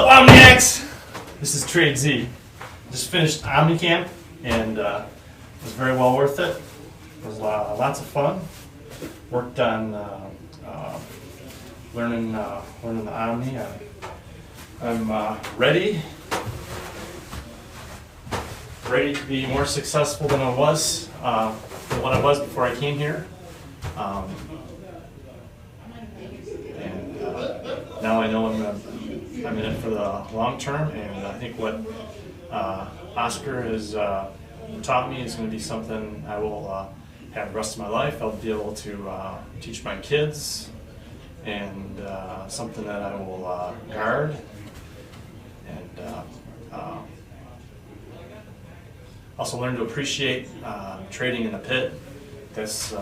What's up, OMNIACs? This is Trade Z. Just finished OMNICAMP and it was very well worth it. It was lots of fun. Worked on learning the Omni. I'm ready to be more successful than I was before I came here. Now I know I'm in it for the long term, and I think what Oscar has taught me is going to be something I will have the rest of my life. I'll be able to teach my kids, and something that I will guard, and also learn to appreciate trading in the pit. That's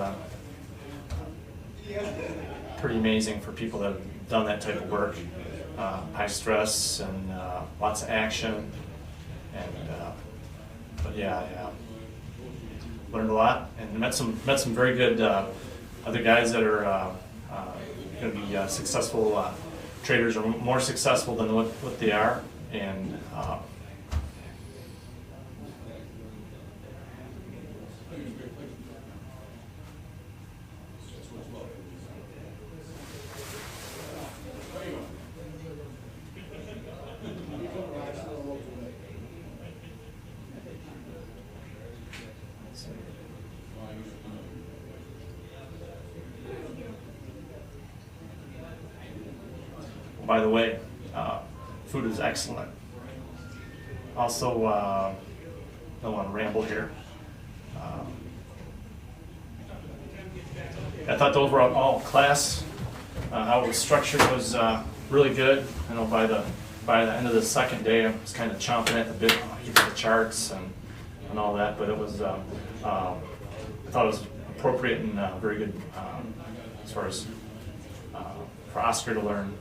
pretty amazing for people that have done that type of work. High stress and lots of action, and but yeah, I learned a lot and met some very good other guys that are going to be successful traders, or more successful than what they are, and by the way, food is excellent. Also, I don't want to ramble here. I thought the overall class, how it was structured, was really good. I know by the end of the second day, I was kind of chomping at the bit to get the charts and all that, but it was I thought it was appropriate and very good as far as for Oscar to learn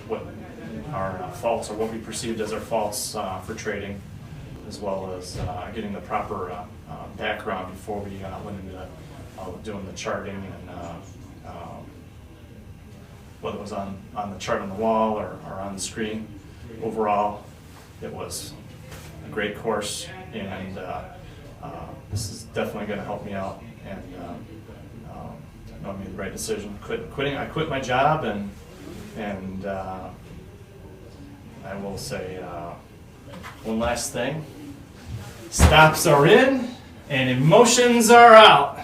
what our faults, or what we perceived as our faults for trading, as well as getting the proper background before we went into doing the charting, and whether it was on the chart on the wall or on the screen. Overall, it was a great course, and this is definitely going to help me out, and I made the right decision. I quit my job, and I will say one last thing: stops are in and emotions are out.